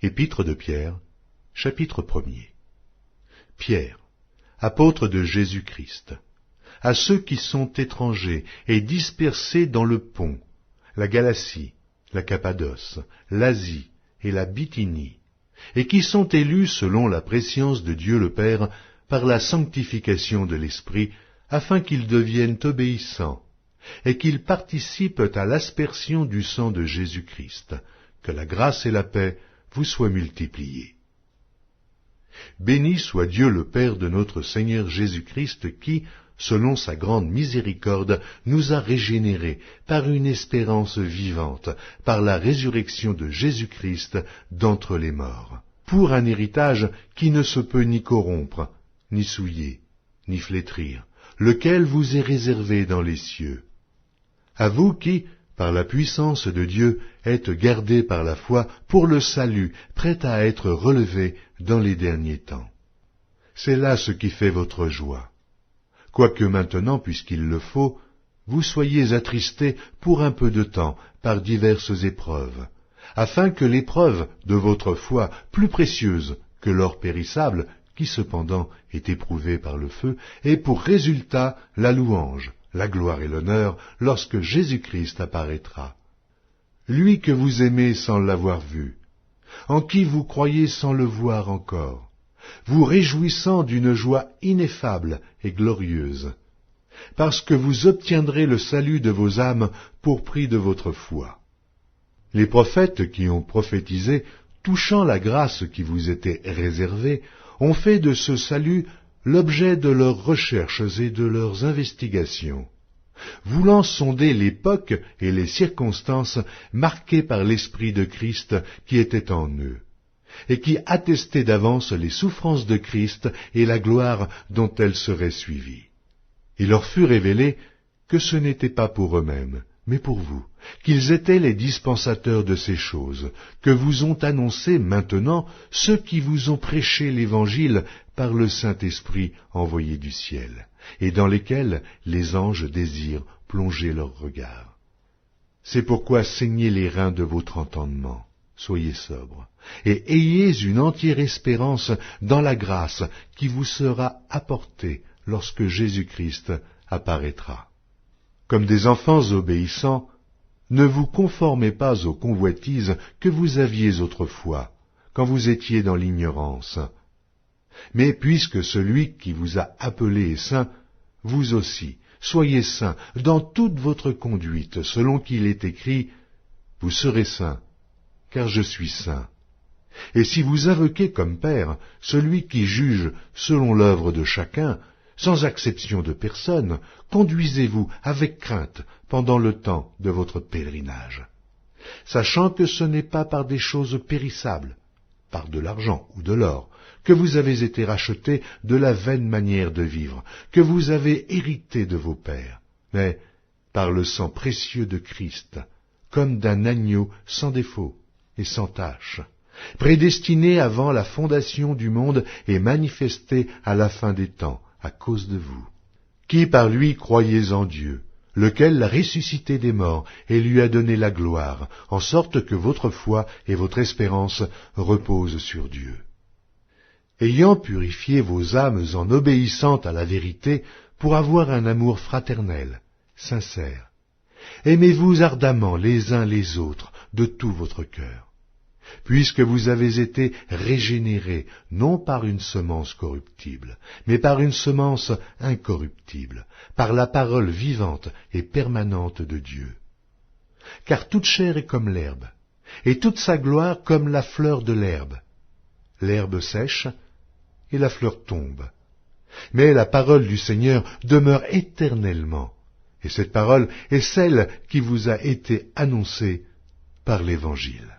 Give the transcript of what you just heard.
Épître de Pierre, chapitre 1er. Pierre, apôtre de Jésus-Christ, à ceux qui sont étrangers et dispersés dans le Pont, la Galatie, la Cappadoce, l'Asie et la Bithynie, et qui sont élus selon la prescience de Dieu le Père par la sanctification de l'Esprit, afin qu'ils deviennent obéissants, et qu'ils participent à l'aspersion du sang de Jésus-Christ, que la grâce et la paix vous soient multipliées. Béni soit Dieu le Père de notre Seigneur Jésus-Christ qui, selon sa grande miséricorde, nous a régénérés par une espérance vivante, par la résurrection de Jésus-Christ d'entre les morts, pour un héritage qui ne se peut ni corrompre, ni souiller, ni flétrir, lequel vous est réservé dans les cieux. À vous qui, par la puissance de Dieu, êtes gardés par la foi pour le salut, prêt à être relevé dans les derniers temps. C'est là ce qui fait votre joie. Quoique maintenant, puisqu'il le faut, vous soyez attristés pour un peu de temps par diverses épreuves, afin que l'épreuve de votre foi, plus précieuse que l'or périssable, qui cependant est éprouvé par le feu, ait pour résultat la louange, la gloire et l'honneur lorsque Jésus-Christ apparaîtra. Lui que vous aimez sans l'avoir vu, en qui vous croyez sans le voir encore, vous réjouissant d'une joie ineffable et glorieuse, parce que vous obtiendrez le salut de vos âmes pour prix de votre foi. Les prophètes qui ont prophétisé, touchant la grâce qui vous était réservée, ont fait de ce salut l'objet de leurs recherches et de leurs investigations, voulant sonder l'époque et les circonstances marquées par l'Esprit de Christ qui était en eux, et qui attestait d'avance les souffrances de Christ et la gloire dont elles seraient suivies. Il leur fut révélé que ce n'était pas pour eux-mêmes, mais pour vous, qu'ils étaient les dispensateurs de ces choses, que vous ont annoncé maintenant ceux qui vous ont prêché l'Évangile par le Saint-Esprit envoyé du ciel, et dans lesquels les anges désirent plonger leur regard. C'est pourquoi saignez les reins de votre entendement, soyez sobres, et ayez une entière espérance dans la grâce qui vous sera apportée lorsque Jésus-Christ apparaîtra. Comme des enfants obéissants, ne vous conformez pas aux convoitises que vous aviez autrefois, quand vous étiez dans l'ignorance. Mais puisque celui qui vous a appelé est saint, vous aussi, soyez saints dans toute votre conduite, selon qu'il est écrit, « Vous serez saints, car je suis saint. » Et si vous invoquez comme Père celui qui juge selon l'œuvre de chacun, sans acception de personne, conduisez-vous avec crainte pendant le temps de votre pèlerinage, sachant que ce n'est pas par des choses périssables, par de l'argent ou de l'or, que vous avez été rachetés de la vaine manière de vivre, que vous avez hérité de vos pères, mais par le sang précieux de Christ, comme d'un agneau sans défaut et sans tache, prédestiné avant la fondation du monde et manifesté à la fin des temps, à cause de vous, qui par lui croyez en Dieu, lequel l'a ressuscité des morts et lui a donné la gloire, en sorte que votre foi et votre espérance reposent sur Dieu. Ayant purifié vos âmes en obéissant à la vérité pour avoir un amour fraternel, sincère, aimez-vous ardemment les uns les autres de tout votre cœur, puisque vous avez été régénérés, non par une semence corruptible, mais par une semence incorruptible, par la parole vivante et permanente de Dieu. Car toute chair est comme l'herbe, et toute sa gloire comme la fleur de l'herbe. L'herbe sèche, et la fleur tombe. Mais la parole du Seigneur demeure éternellement, et cette parole est celle qui vous a été annoncée par l'Évangile.